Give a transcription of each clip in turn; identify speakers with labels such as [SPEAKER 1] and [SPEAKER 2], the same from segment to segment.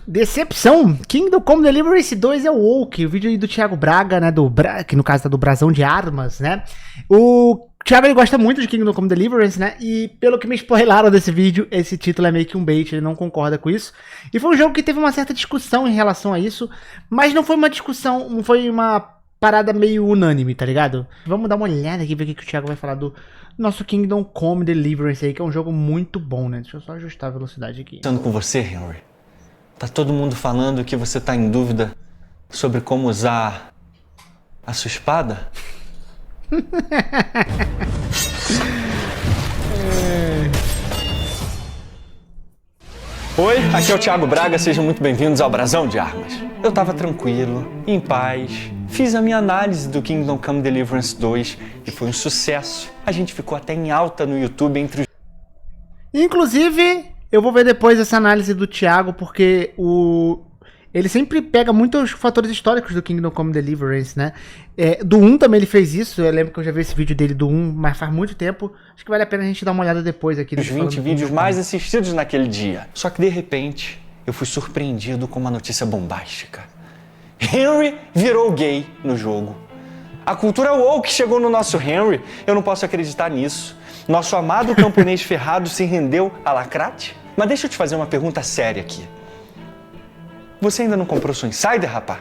[SPEAKER 1] Decepção. Kingdom Come Deliverance 2 é o Woke. O vídeo aí do Thiago Braga, né? Que no caso tá do Brasão de Armas, né? O Thiago, ele gosta muito de Kingdom Come Deliverance, né? E pelo que me spoilaram desse vídeo, esse título é meio que um bait, ele não concorda com isso. E foi um jogo que teve uma certa discussão em relação a isso, mas não foi uma discussão, não foi uma parada meio unânime, tá ligado? Vamos dar uma olhada aqui, ver o que o Thiago vai falar do nosso Kingdom Come Deliverance aí, que é um jogo muito bom, né? Deixa eu só ajustar a velocidade aqui.
[SPEAKER 2] Estando com você, Henry, tá todo mundo falando que você tá em dúvida sobre como usar a sua espada? Oi, aqui é o Thiago Braga, sejam muito bem-vindos ao Brasão de Armas. Eu tava tranquilo, em paz, fiz a minha análise do Kingdom Come Deliverance 2 e foi um sucesso. A gente ficou até em alta no YouTube entre os...
[SPEAKER 1] Inclusive, eu vou ver depois essa análise do Thiago, porque ele sempre pega muitos fatores históricos do Kingdom Come Deliverance, né? Do 1 também ele fez isso, eu lembro que eu já vi esse vídeo dele do 1, mas faz muito tempo. Acho que vale a pena a gente dar uma olhada depois aqui.
[SPEAKER 2] Os 20 vídeos mais assistidos naquele dia. Só que de repente, eu fui surpreendido com uma notícia bombástica. Henry virou gay no jogo. A cultura woke chegou no nosso Henry, eu não posso acreditar nisso. Nosso amado camponês ferrado se rendeu a lacrate? Mas deixa eu te fazer uma pergunta séria aqui. Você ainda não comprou sua Insider, rapá?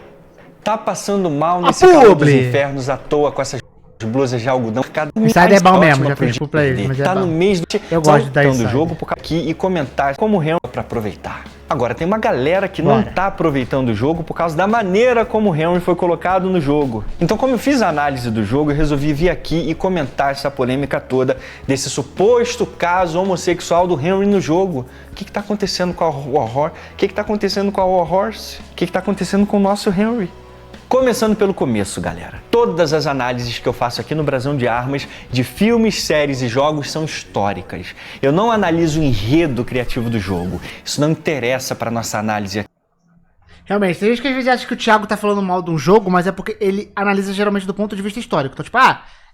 [SPEAKER 2] Tá passando mal nesse calor dos infernos à toa com essas blusas de algodão.
[SPEAKER 1] Insider é bom mesmo, já fiz pra ele, mas
[SPEAKER 2] tá no mês do...
[SPEAKER 1] Eu gosto da Insider.
[SPEAKER 2] Do jogo aqui e comentar como Henry pra aproveitar. Agora, tem uma galera que não tá aproveitando o jogo por causa da maneira como o Henry foi colocado no jogo. Então, como eu fiz a análise do jogo, eu resolvi vir aqui e comentar essa polêmica toda desse suposto caso homossexual do Henry no jogo. O que tá acontecendo com a Warhorse? O que tá acontecendo com a Warhorse? O que tá acontecendo com o nosso Henry? Começando pelo começo, galera. Todas as análises que eu faço aqui no Brasão de Armas de filmes, séries e jogos são históricas. Eu não analiso o enredo criativo do jogo. Isso não interessa para nossa análise aqui.
[SPEAKER 1] Realmente, tem gente que às vezes acha que o Thiago tá falando mal de um jogo, mas é porque ele analisa geralmente do ponto de vista histórico. Então, tipo,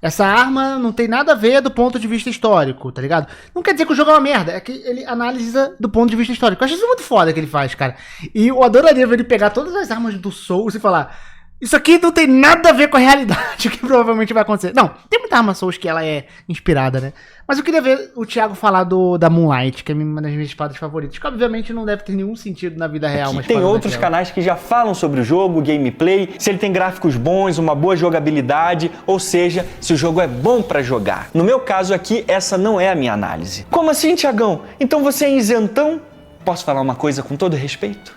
[SPEAKER 1] essa arma não tem nada a ver do ponto de vista histórico, tá ligado? Não quer dizer que o jogo é uma merda, é que ele analisa do ponto de vista histórico. Eu acho isso muito foda que ele faz, cara. E eu adoraria ver ele pegar todas as armas do Souls e falar: isso aqui não tem nada a ver com a realidade, o que provavelmente vai acontecer. Não, tem muita arma Souls que ela é inspirada, né? Mas eu queria ver o Thiago falar da Moonlight, que é uma das minhas espadas favoritas, que obviamente não deve ter nenhum sentido na vida real. Mas
[SPEAKER 2] tem outros canais que já falam sobre o jogo, gameplay, se ele tem gráficos bons, uma boa jogabilidade, ou seja, se o jogo é bom pra jogar. No meu caso aqui, essa não é a minha análise. Como assim, Thiagão? Então você é isentão? Posso falar uma coisa com todo respeito?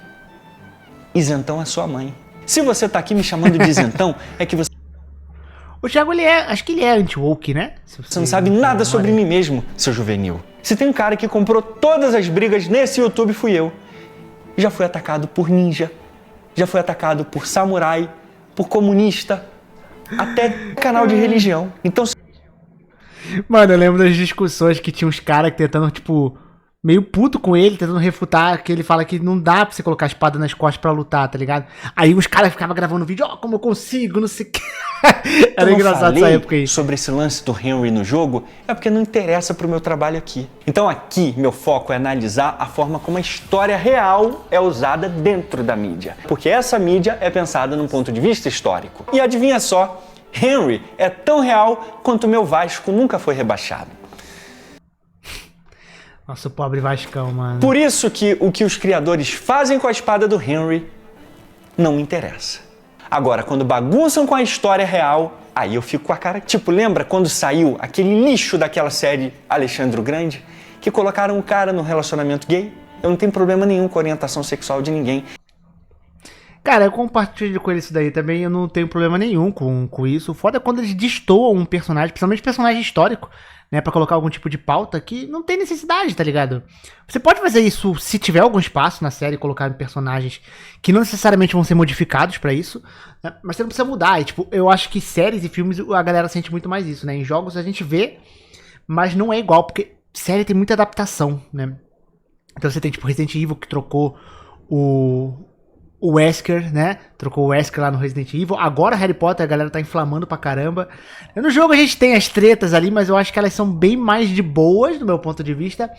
[SPEAKER 2] Isentão é sua mãe. Se você tá aqui me chamando de isentão, é que você...
[SPEAKER 1] O Thiago, acho que ele é anti-woke, né?
[SPEAKER 2] Você não sabe nada sobre mim mesmo, seu juvenil. Se tem um cara que comprou todas as brigas nesse YouTube, fui eu. Já fui atacado por ninja, já fui atacado por samurai, por comunista, até canal de religião. Então...
[SPEAKER 1] Mano, eu lembro das discussões que tinha uns caras tentando, tipo... meio puto com ele, tentando refutar, que ele fala que não dá pra você colocar a espada nas costas pra lutar, tá ligado? Aí os caras ficavam gravando vídeo, como eu consigo, não sei o que. Era engraçado essa época aí.
[SPEAKER 2] Sobre esse lance do Henry no jogo, é porque não interessa pro meu trabalho aqui. Então aqui, meu foco é analisar a forma como a história real é usada dentro da mídia. Porque essa mídia é pensada num ponto de vista histórico. E adivinha só, Henry é tão real quanto o meu Vasco nunca foi rebaixado.
[SPEAKER 1] Nossa, o pobre Vascão, mano.
[SPEAKER 2] Por isso que o que os criadores fazem com a espada do Henry não me interessa. Agora, quando bagunçam com a história real, aí eu fico com a cara... Tipo, lembra quando saiu aquele lixo daquela série Alexandre o Grande? Que colocaram o cara no relacionamento gay? Eu não tenho problema nenhum com a orientação sexual de ninguém.
[SPEAKER 1] Cara, eu compartilho com ele isso daí também, eu não tenho problema nenhum com isso. O foda é quando eles destoam um personagem, principalmente personagem histórico, né, pra colocar algum tipo de pauta que não tem necessidade, tá ligado? Você pode fazer isso se tiver algum espaço na série, colocar personagens que não necessariamente vão ser modificados pra isso, né, mas você não precisa mudar. E, tipo, eu acho que séries e filmes a galera sente muito mais isso, né? Em jogos a gente vê, mas não é igual, porque série tem muita adaptação, né? Então você tem, tipo, Resident Evil que trocou o Wesker, né? Trocou o Wesker lá no Resident Evil. Agora Harry Potter, a galera tá inflamando pra caramba. No jogo a gente tem as tretas ali, mas eu acho que elas são bem mais de boas, do meu ponto de vista,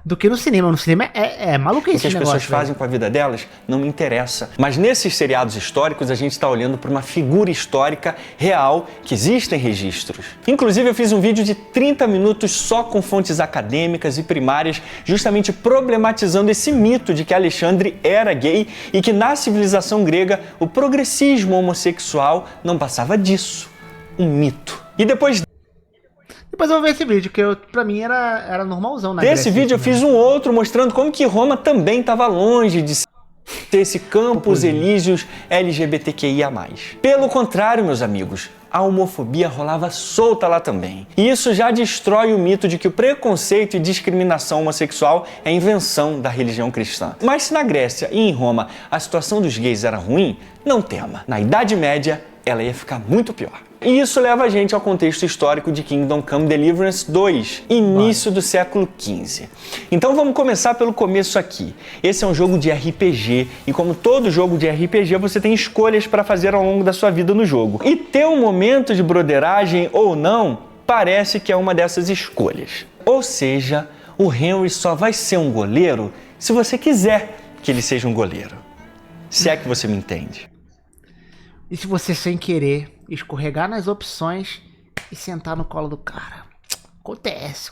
[SPEAKER 1] do que no cinema. No cinema é maluquice.
[SPEAKER 2] O que as pessoas fazem com a vida delas não me interessa. Mas nesses seriados históricos, a gente está olhando para uma figura histórica real que existem registros. Inclusive, eu fiz um vídeo de 30 minutos só com fontes acadêmicas e primárias, justamente problematizando esse mito de que Alexandre era gay e que na civilização grega o progressismo homossexual não passava disso. Um mito. E depois
[SPEAKER 1] eu vou ver esse vídeo, que pra mim era normalzão na
[SPEAKER 2] Grécia. Desse vídeo eu fiz um outro mostrando como que Roma também estava longe de ser esse campus elíseos LGBTQIA+. Pelo contrário, meus amigos, a homofobia rolava solta lá também. E isso já destrói o mito de que o preconceito e discriminação homossexual é invenção da religião cristã. Mas se na Grécia e em Roma a situação dos gays era ruim, não tema. Na Idade Média, ela ia ficar muito pior. E isso leva a gente ao contexto histórico de Kingdom Come Deliverance 2, início do século XV. Então vamos começar pelo começo aqui. Esse é um jogo de RPG e como todo jogo de RPG, você tem escolhas para fazer ao longo da sua vida no jogo. E ter um momento de broderagem ou não, parece que é uma dessas escolhas. Ou seja, o Henry só vai ser um goleiro se você quiser que ele seja um goleiro. Se é que você me entende.
[SPEAKER 1] E se você, sem querer, escorregar nas opções e sentar no colo do cara? Acontece.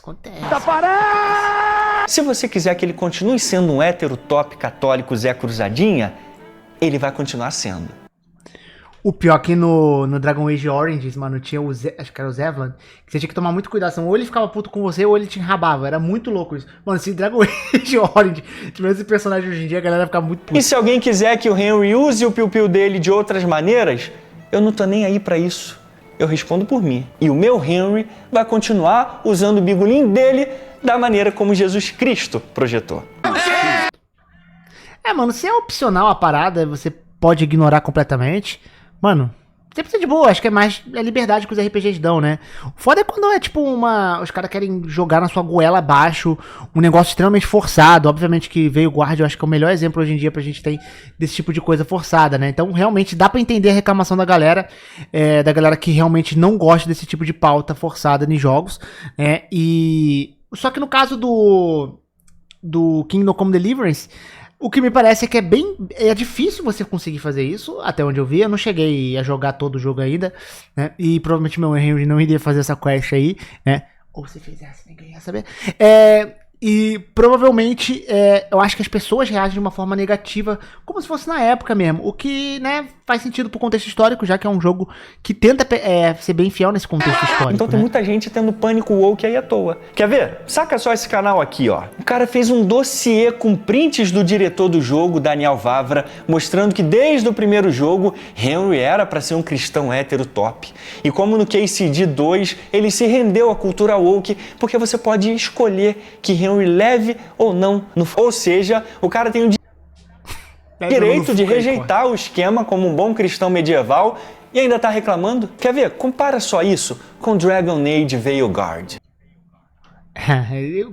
[SPEAKER 1] Tá parado!
[SPEAKER 2] Se você quiser que ele continue sendo um hétero top católico Zé Cruzadinha, ele vai continuar sendo.
[SPEAKER 1] O pior que no Dragon Age Origins, mano, tinha acho que era o Zevlan, que você tinha que tomar muito cuidado, ou ele ficava puto com você, ou ele te enrabava. Era muito louco isso. Mano, se Dragon Age Origins tivesse esse personagem hoje em dia, a galera ia ficar muito puta.
[SPEAKER 2] E se alguém quiser que o Henry use o piu-piu dele de outras maneiras, eu não tô nem aí pra isso. Eu respondo por mim. E o meu Henry vai continuar usando o bigolim dele da maneira como Jesus Cristo projetou.
[SPEAKER 1] Mano, se é opcional a parada, você pode ignorar completamente. Mano, sempre ser de boa, acho que é mais a liberdade que os RPGs dão, né? O foda é quando é tipo os caras querem jogar na sua goela abaixo, um negócio extremamente forçado. Obviamente que veio o Guard, eu acho que é o melhor exemplo hoje em dia pra gente ter desse tipo de coisa forçada, né? Então realmente dá pra entender a reclamação da galera que realmente não gosta desse tipo de pauta forçada em jogos, e só que no caso do Kingdom Come Deliverance, o que me parece é que é difícil você conseguir fazer isso, até onde eu vi. Eu não cheguei a jogar todo o jogo ainda, né? E provavelmente meu Henry não iria fazer essa quest aí, né? Ou se fizesse, ninguém ia saber. E provavelmente eu acho que as pessoas reagem de uma forma negativa, como se fosse na época mesmo. O que, né, faz sentido pro contexto histórico, já que é um jogo que tenta ser bem fiel nesse contexto histórico.
[SPEAKER 2] Então tem muita gente tendo pânico woke aí à toa. Quer ver? Saca só esse canal aqui, ó. O cara fez um dossiê com prints do diretor do jogo, Daniel Vavra, mostrando que desde o primeiro jogo, Henry era pra ser um cristão hétero top. E como no KCD 2, ele se rendeu à cultura woke, porque você pode escolher que Henry leve ou não. Ou seja, o cara tem o direito de rejeitar o esquema como um bom cristão medieval e ainda tá reclamando. Quer ver? Compara só isso com Dragon Age Veilguard.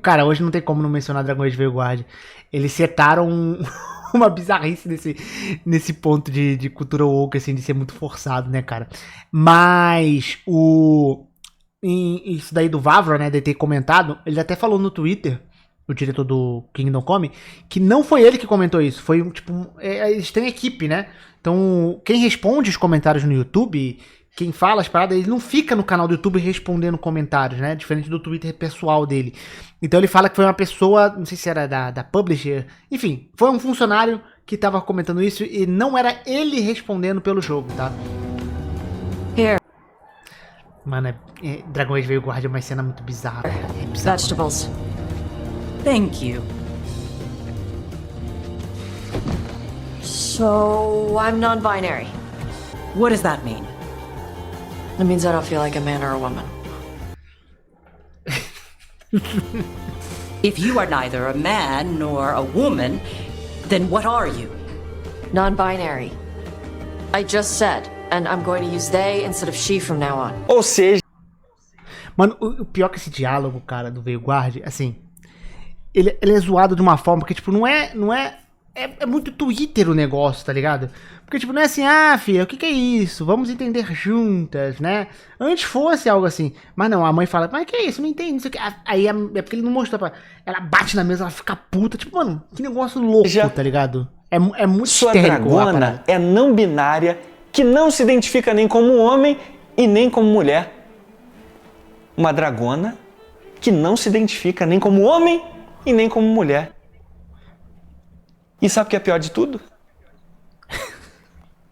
[SPEAKER 1] Cara, hoje não tem como não mencionar Dragon Age Veilguard. Eles setaram uma bizarrice nesse ponto de cultura woke, assim, de ser muito forçado, né, cara? Mas isso daí do Vavra, né, de ter comentado, ele até falou no Twitter, o diretor do Kingdom Come, que não foi ele que comentou isso, foi eles têm equipe, né? Então, quem responde os comentários no YouTube, quem fala as paradas, ele não fica no canal do YouTube respondendo comentários, né? Diferente do Twitter pessoal dele. Então ele fala que foi uma pessoa, não sei se era da publisher, enfim, foi um funcionário que tava comentando isso e não era ele respondendo pelo jogo, tá? Mano, Dragon Age Veilguard é uma cena muito bizarra.
[SPEAKER 3] Vegetables. Thank you.
[SPEAKER 4] So, I'm non-binary.
[SPEAKER 3] What does that mean?
[SPEAKER 4] It means I don't feel like a man or a woman.
[SPEAKER 3] If you are neither a man nor a woman, then what are you?
[SPEAKER 4] Non-binary. I just said, and I'm going to use they instead of she from now on.
[SPEAKER 2] Ou seja...
[SPEAKER 1] Mano, o pior que esse diálogo, cara, do Veilguard, assim... Ele é zoado de uma forma que, tipo, não é é muito Twitter o negócio, tá ligado? Porque, tipo, não é assim, filha, o que é isso? Vamos entender juntas, né? Antes fosse algo assim. Mas não, a mãe fala, mas que é isso? Não entendo isso aqui. Aí é porque ele não mostrou pra... Ela bate na mesa, ela fica puta. Tipo, mano, que negócio louco, tá ligado? É muito
[SPEAKER 2] Sua
[SPEAKER 1] histérico.
[SPEAKER 2] dragona é não binária, que não se identifica nem como homem e nem como mulher. Uma dragona que não se identifica nem como homem e nem como mulher. E sabe o que é pior de tudo?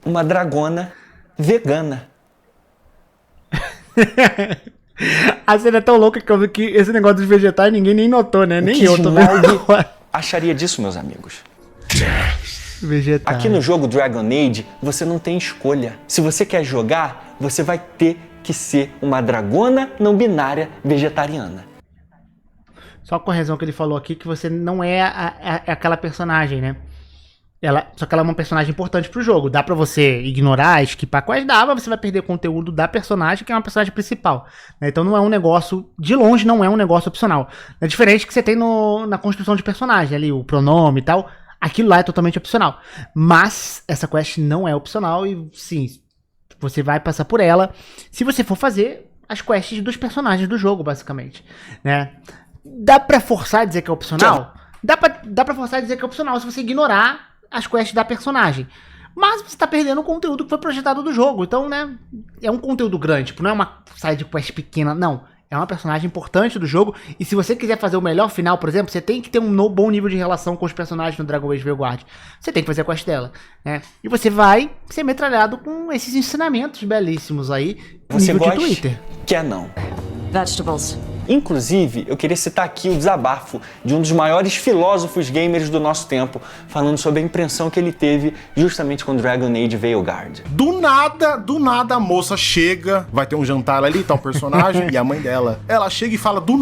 [SPEAKER 2] Uma dragona vegana.
[SPEAKER 1] A cena é tão louca que eu vi que esse negócio dos vegetais ninguém nem notou, né? Nem eu tô vendo.
[SPEAKER 2] Acharia disso, meus amigos.
[SPEAKER 1] Vegetais.
[SPEAKER 2] Aqui no jogo Dragon Age, você não tem escolha. Se você quer jogar, você vai ter que ser uma dragona não binária vegetariana.
[SPEAKER 1] Só a correção que ele falou aqui, que você não é aquela personagem, né? Só que ela é uma personagem importante pro jogo. Dá pra você ignorar, esquipar quais dá, mas você vai perder conteúdo da personagem, que é uma personagem principal. Né? Então não é um negócio, de longe não é um negócio opcional. É diferente que você tem na construção de personagem, ali, o pronome e tal. Aquilo lá é totalmente opcional. Mas essa quest não é opcional e sim, você vai passar por ela se você for fazer as quests dos personagens do jogo, basicamente. Né? Dá pra forçar a dizer que é opcional? Dá pra forçar a dizer que é opcional se você ignorar as quests da personagem. Mas você tá perdendo o conteúdo que foi projetado do jogo. Então, né, é um conteúdo grande. Tipo, não é uma side quest pequena, não. É uma personagem importante do jogo. E se você quiser fazer o melhor final, por exemplo, você tem que ter um bom nível de relação com os personagens no Dragon Age Veilguard. Você tem que fazer a quest dela, né? E você vai ser metralhado com esses ensinamentos belíssimos aí.
[SPEAKER 2] Você
[SPEAKER 1] nível
[SPEAKER 2] gosta?
[SPEAKER 1] de Twitter.
[SPEAKER 2] Quer não.
[SPEAKER 4] Vegetables.
[SPEAKER 2] Inclusive, eu queria citar aqui o desabafo de um dos maiores filósofos gamers do nosso tempo, falando sobre a impressão que ele teve justamente com Dragon Age Veilguard.
[SPEAKER 5] Do nada a moça chega, vai ter um jantar ali, tá o personagem e a mãe dela. Ela chega e fala do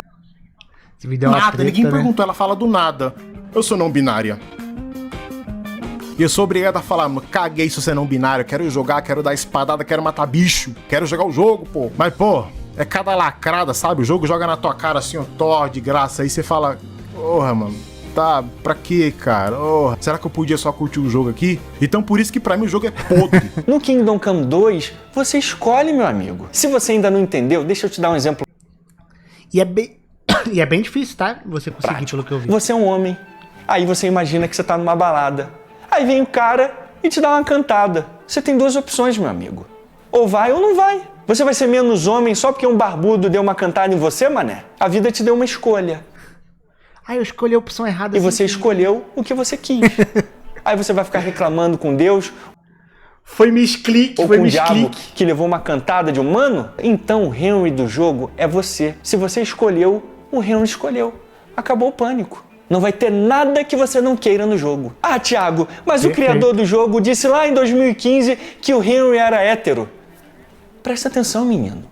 [SPEAKER 1] Esse vídeo é uma
[SPEAKER 5] nada,
[SPEAKER 1] treta,
[SPEAKER 5] ninguém
[SPEAKER 1] né?
[SPEAKER 5] perguntou, ela fala do nada. Eu sou não binária. E eu sou obrigado a falar, mano, caguei se você é não binário, quero jogar, quero dar espadada, quero matar bicho, quero jogar o jogo, pô. Mas, pô, é cada lacrada, sabe? O jogo joga na tua cara assim, ó, Thor, de graça. Aí você fala, porra, mano, tá, pra quê, cara? Oh, será que eu podia só curtir o jogo aqui? Então por isso que pra mim o jogo é podre.
[SPEAKER 2] No Kingdom Come 2, você escolhe, meu amigo. Se você ainda não entendeu, deixa eu te dar um exemplo
[SPEAKER 1] E é bem difícil, tá? Você conseguir,
[SPEAKER 2] prático.
[SPEAKER 1] pelo que eu vi.
[SPEAKER 2] Você é um homem, aí você imagina que você tá numa balada. Aí vem o cara e te dá uma cantada. Você tem duas opções, meu amigo. Ou vai ou não vai. Você vai ser menos homem só porque um barbudo deu uma cantada em você, mané? A vida te deu uma escolha.
[SPEAKER 1] Eu escolhi a opção errada.
[SPEAKER 2] E você escolheu o que você quis. Aí você vai ficar reclamando com Deus
[SPEAKER 1] Foi misclick,
[SPEAKER 2] ou
[SPEAKER 1] foi
[SPEAKER 2] com o diabo
[SPEAKER 1] misclick.
[SPEAKER 2] que levou uma cantada de humano? Então o Henry do jogo é você. Se você escolheu, o Henry escolheu. Acabou o pânico. Não vai ter nada que você não queira no jogo. Ah, Thiago, mas
[SPEAKER 1] Perfeito.
[SPEAKER 2] o criador do jogo disse lá em 2015 que o Henry era hétero. Presta atenção, menino.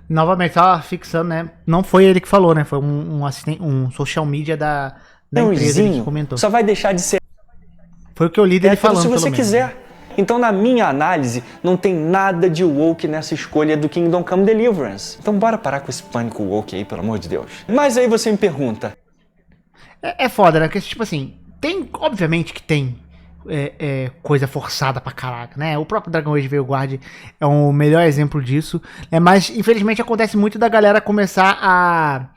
[SPEAKER 1] Novamente, só fixando, né? Não foi ele que falou, né? Foi um assistente, um social media da empresa que comentou.
[SPEAKER 2] Só vai deixar de ser
[SPEAKER 1] Foi o que eu li dele
[SPEAKER 2] hétero
[SPEAKER 1] falando,
[SPEAKER 2] se você
[SPEAKER 1] pelo menos.
[SPEAKER 2] quiser. Então, na minha análise, não tem nada de woke nessa escolha do Kingdom Come Deliverance. Então, bora parar com esse pânico woke aí, pelo amor de Deus. Mas aí você me pergunta,
[SPEAKER 1] É foda, né? Porque, tipo assim, obviamente que tem coisa forçada pra caraca, né? O próprio Dragon Age Veilguard é o melhor exemplo disso, né? Mas, infelizmente, acontece muito da galera começar a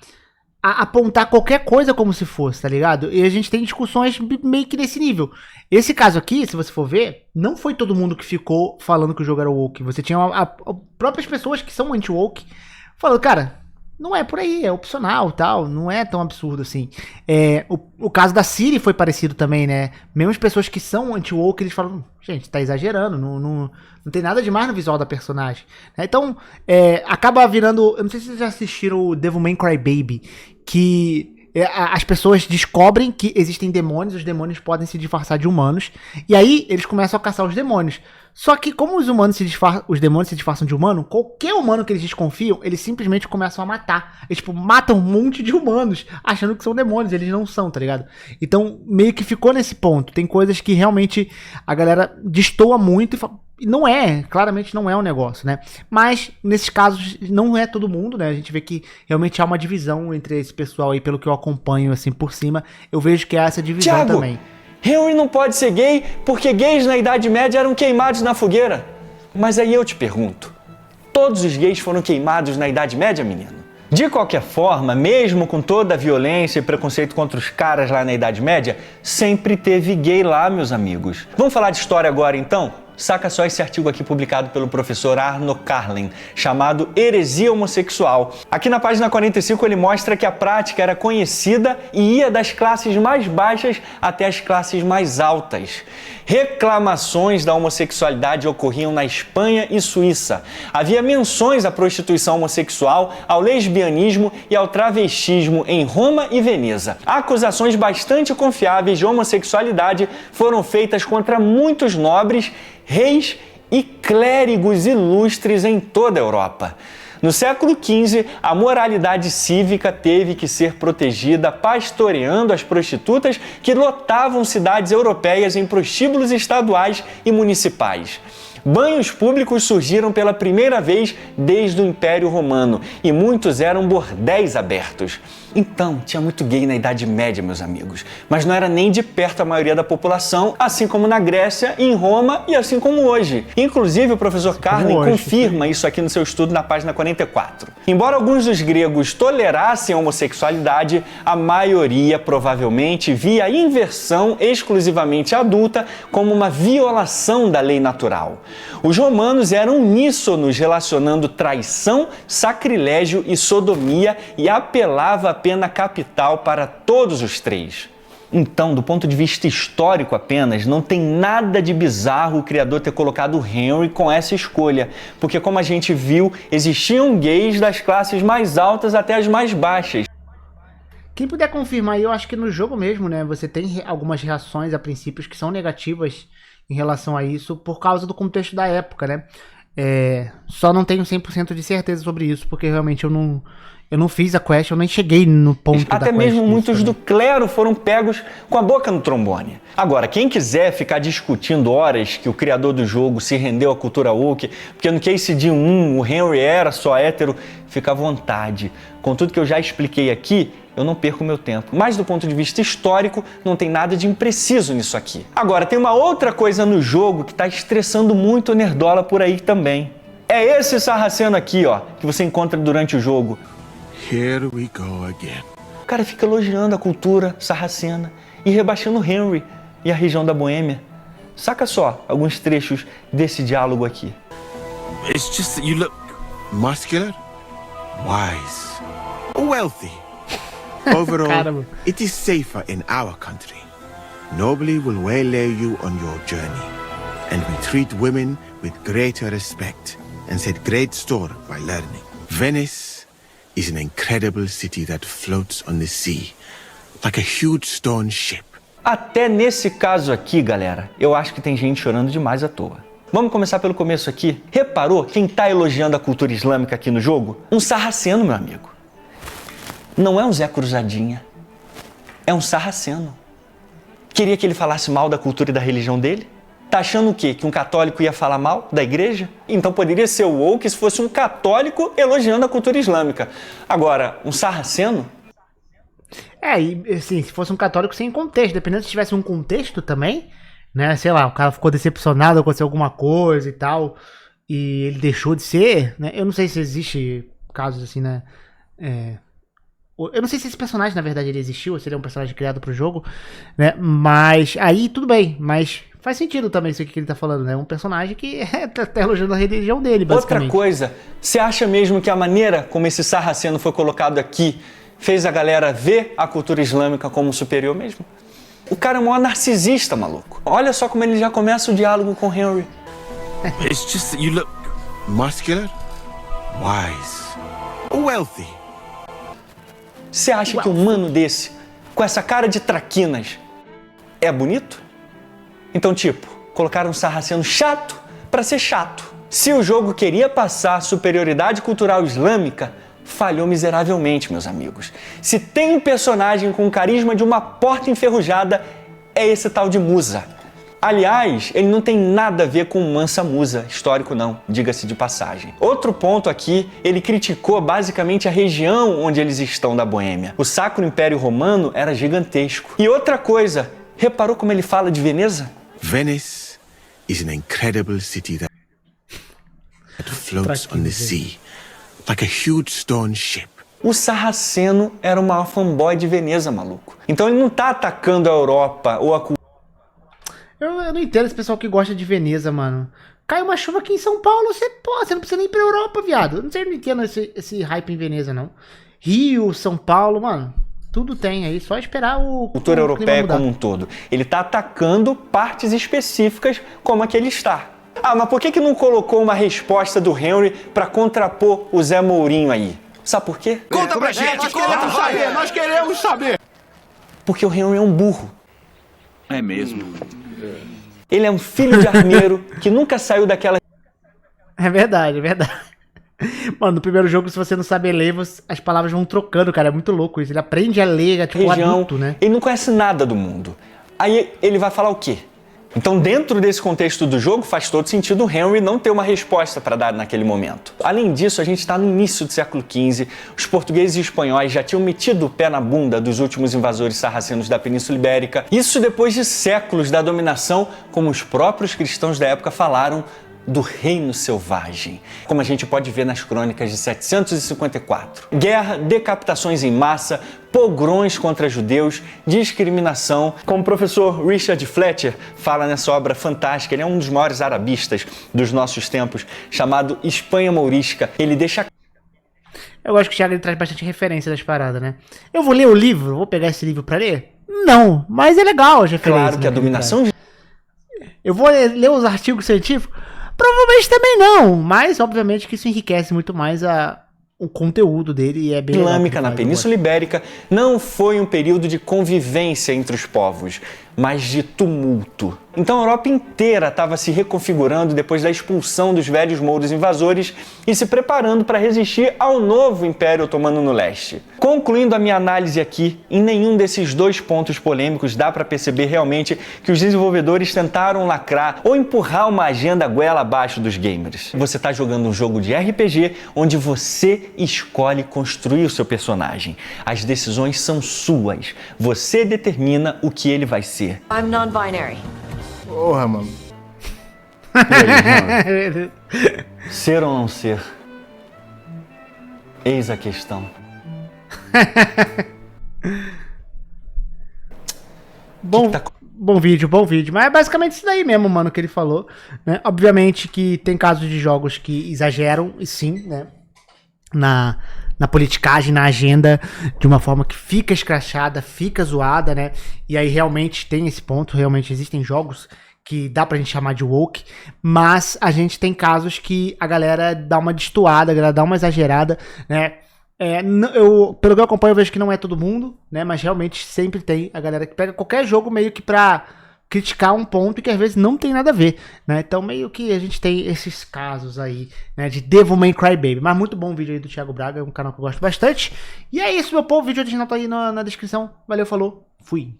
[SPEAKER 1] apontar qualquer coisa como se fosse, tá ligado? E a gente tem discussões meio que desse nível. Esse caso aqui, se você for ver, não foi todo mundo que ficou falando que o jogo era woke. Você tinha próprias pessoas que são anti-woke falando, cara, não é por aí, é opcional, tal, não é tão absurdo assim. O caso da Ciri foi parecido também, né? Mesmo as pessoas que são anti-woke, eles falam, gente, tá exagerando, não tem nada demais no visual da personagem. Então, acaba virando, eu não sei se vocês já assistiram o Devilman Crybaby, que as pessoas descobrem que existem demônios, os demônios podem se disfarçar de humanos, e aí eles começam a caçar os demônios. Só que como os demônios se disfarçam de humano, qualquer humano que eles desconfiam, eles simplesmente começam a matar. Eles, tipo, matam um monte de humanos, achando que são demônios, eles não são, tá ligado? Então, meio que ficou nesse ponto. Tem coisas que realmente a galera destoa muito e fala, Não é, claramente não é um negócio, né? Mas, nesses casos, não é todo mundo, né? A gente vê que realmente há uma divisão entre esse pessoal aí, pelo que eu acompanho, assim, por cima. Eu vejo que há essa divisão
[SPEAKER 2] Thiago,
[SPEAKER 1] também.
[SPEAKER 2] Henry não pode ser gay porque gays na Idade Média eram queimados na fogueira. Mas aí eu te pergunto, todos os gays foram queimados na Idade Média, menino? De qualquer forma, mesmo com toda a violência e preconceito contra os caras lá na Idade Média, sempre teve gay lá, meus amigos. Vamos falar de história agora, então? Saca só esse artigo aqui publicado pelo professor Arno Carlin, chamado Heresia Homossexual. Aqui na página 45 ele mostra que a prática era conhecida e ia das classes mais baixas até as classes mais altas. Reclamações da homossexualidade ocorriam na Espanha e Suíça. Havia menções à prostituição homossexual, ao lesbianismo e ao travestismo em Roma e Veneza. Acusações bastante confiáveis de homossexualidade foram feitas contra muitos nobres, reis e clérigos ilustres em toda a Europa. No século XV, a moralidade cívica teve que ser protegida pastoreando as prostitutas que lotavam cidades europeias em prostíbulos estaduais e municipais. Banhos públicos surgiram pela primeira vez desde o Império Romano e muitos eram bordéis abertos. Então, tinha muito gay na Idade Média, meus amigos, mas não era nem de perto a maioria da população, assim como na Grécia e em Roma e assim como hoje. Inclusive, o professor Carlin confirma isso aqui no seu estudo na página 44. Embora alguns dos gregos tolerassem a homossexualidade, a maioria provavelmente via a inversão exclusivamente adulta como uma violação da lei natural. Os romanos eram uníssonos relacionando traição, sacrilégio e sodomia e apelava a pena capital para todos os três. Então, do ponto de vista histórico apenas, não tem nada de bizarro o criador ter colocado Henry com essa escolha, porque como a gente viu, existiam gays das classes mais altas até as mais baixas.
[SPEAKER 1] Quem puder confirmar, eu acho que no jogo mesmo, né, você tem algumas reações a princípios que são negativas em relação a isso, por causa do contexto da época, né? Só não tenho 100% de certeza sobre isso, porque realmente eu não fiz a quest, eu nem cheguei no ponto da quest.
[SPEAKER 2] Até mesmo muitos do clero foram pegos com a boca no trombone. Agora, quem quiser ficar discutindo horas que o criador do jogo se rendeu à cultura woke, porque no Case de 1 o Henry era só hétero, fica à vontade. Com tudo que eu já expliquei aqui, eu não perco meu tempo. Mas do ponto de vista histórico, não tem nada de impreciso nisso aqui. Agora, tem uma outra coisa no jogo que está estressando muito o nerdola por aí também. É esse sarraceno aqui, ó, que você encontra durante o jogo.
[SPEAKER 6] Here we go again.
[SPEAKER 2] O cara fica elogiando a cultura sarracena e rebaixando Henry e a região da Boêmia. Saca só alguns trechos desse diálogo aqui.
[SPEAKER 6] It's just that you look muscular, wise, wealthy. Overall,
[SPEAKER 1] Caramba.
[SPEAKER 6] it is safer in our country. Nobody will waylay you on your journey. And we treat women with greater respect and set great store by learning. Venice is an incredible city that floats on the sea, like a huge stone ship.
[SPEAKER 2] Até nesse caso aqui, galera, eu acho que tem gente chorando demais à toa. Vamos começar pelo começo aqui. Reparou quem tá elogiando a cultura islâmica aqui no jogo? Um sarraceno, meu amigo. Não é um Zé Cruzadinha. É um sarraceno. Queria que ele falasse mal da cultura e da religião dele? Tá achando o quê? Que um católico ia falar mal da igreja? Então poderia ser o woke se fosse um católico elogiando a cultura islâmica. Agora, um sarraceno?
[SPEAKER 1] E assim, se fosse um católico sem contexto, dependendo se tivesse um contexto também, né, sei lá, o cara ficou decepcionado, aconteceu alguma coisa e tal, e ele deixou de ser, né, eu não sei se existe casos assim, né, eu não sei se esse personagem, na verdade, ele existiu, ou se ele é um personagem criado pro jogo, né, mas aí tudo bem, mas faz sentido também isso aqui que ele tá falando, né, um personagem que tá elogiando a religião dele, basicamente.
[SPEAKER 2] Outra coisa, você acha mesmo que a maneira como esse sarraceno foi colocado aqui fez a galera ver a cultura islâmica como superior mesmo? O cara é o maior narcisista, maluco. Olha só como ele já começa o diálogo com Henry.
[SPEAKER 6] It's just that you look muscular, wise, wealthy.
[SPEAKER 2] Você acha que um mano desse, com essa cara de traquinas, é bonito? Então, tipo, colocaram um sarraceno chato pra ser chato. Se o jogo queria passar superioridade cultural islâmica, falhou miseravelmente, meus amigos. Se tem um personagem com o carisma de uma porta enferrujada, é esse tal de Musa. Aliás, ele não tem nada a ver com Mansa Musa, histórico não, diga-se de passagem. Outro ponto aqui, ele criticou basicamente a região onde eles estão da Boêmia. O Sacro Império Romano era gigantesco. E outra coisa, reparou como ele fala de Veneza?
[SPEAKER 6] Venice is an incredible city that floats on the sea, like a huge stone ship.
[SPEAKER 2] O Sarraceno era o maior fanboy de Veneza, maluco. Então ele não tá atacando a Europa ou a cultura.
[SPEAKER 1] Eu não entendo esse pessoal que gosta de Veneza, mano. Cai uma chuva aqui em São Paulo, você não precisa nem ir pra Europa, viado. Não sei, eu não entendo esse hype em Veneza, não. Rio, São Paulo, mano, tudo tem aí, só esperar o
[SPEAKER 2] cultura europeia como um todo. Ele tá atacando partes específicas como a que ele está. Ah, mas por que não colocou uma resposta do Henry pra contrapor o Zé Mourinho aí? Sabe por quê?
[SPEAKER 5] Conta pra gente, nós queremos saber.
[SPEAKER 2] Porque o Henry é um burro.
[SPEAKER 7] É mesmo.
[SPEAKER 2] Ele é um filho de armeiro que nunca saiu daquela...
[SPEAKER 1] É verdade, é verdade. Mano, no primeiro jogo, se você não sabe ler, as palavras vão trocando, cara. É muito louco isso. Ele aprende a ler, é tipo
[SPEAKER 2] região,
[SPEAKER 1] adulto, né?
[SPEAKER 2] Ele não conhece nada do mundo. Aí ele vai falar o quê? Então, dentro desse contexto do jogo, faz todo sentido o Henry não ter uma resposta para dar naquele momento. Além disso, a gente está no início do século XV, os portugueses e espanhóis já tinham metido o pé na bunda dos últimos invasores sarracenos da Península Ibérica. Isso depois de séculos da dominação, como os próprios cristãos da época falaram, do reino selvagem, como a gente pode ver nas crônicas de 754. Guerra, decapitações em massa, pogrões contra judeus, discriminação. Como o professor Richard Fletcher fala nessa obra fantástica, ele é um dos maiores arabistas dos nossos tempos, chamado Espanha Mourisca. Ele deixa...
[SPEAKER 1] Eu gosto que o Thiago ele traz bastante referência das paradas, né? Eu vou ler o livro, vou pegar esse livro pra ler? Não, mas é legal as referências.
[SPEAKER 2] Claro que a dominação...
[SPEAKER 1] Eu vou ler os artigos científicos? Provavelmente também não, mas obviamente que isso enriquece muito mais o conteúdo dele e é bem
[SPEAKER 2] islâmica na Península Ibérica não foi um período de convivência entre os povos, mas de tumulto. Então a Europa inteira estava se reconfigurando depois da expulsão dos velhos mouros invasores e se preparando para resistir ao novo Império Otomano no leste. Concluindo a minha análise aqui, em nenhum desses dois pontos polêmicos dá para perceber realmente que os desenvolvedores tentaram lacrar ou empurrar uma agenda goela abaixo dos gamers. Você está jogando um jogo de RPG onde você escolhe construir o seu personagem. As decisões são suas. Você determina o que ele vai ser.
[SPEAKER 4] I'm non-binary.
[SPEAKER 5] Porra, mano.
[SPEAKER 2] E aí, mano? Ser ou não ser? Eis a questão.
[SPEAKER 1] Bom vídeo. Mas é basicamente isso daí mesmo, mano, que ele falou, né? Obviamente que tem casos de jogos que exageram, e sim, né? Na politicagem, na agenda, de uma forma que fica escrachada, fica zoada, né? E aí realmente tem esse ponto, realmente existem jogos que dá pra gente chamar de woke, mas a gente tem casos que a galera dá uma destoada, a galera dá uma exagerada, né? Pelo que eu acompanho, eu vejo que não é todo mundo, né? Mas realmente sempre tem a galera que pega qualquer jogo meio que pra criticar um ponto que às vezes não tem nada a ver, né? Então meio que a gente tem esses casos aí, né, de Devil May Cry Baby. Mas muito bom o vídeo aí do Thiago Braga, é um canal que eu gosto bastante. E é isso, meu povo, o vídeo original tá aí na descrição. Valeu, falou, fui!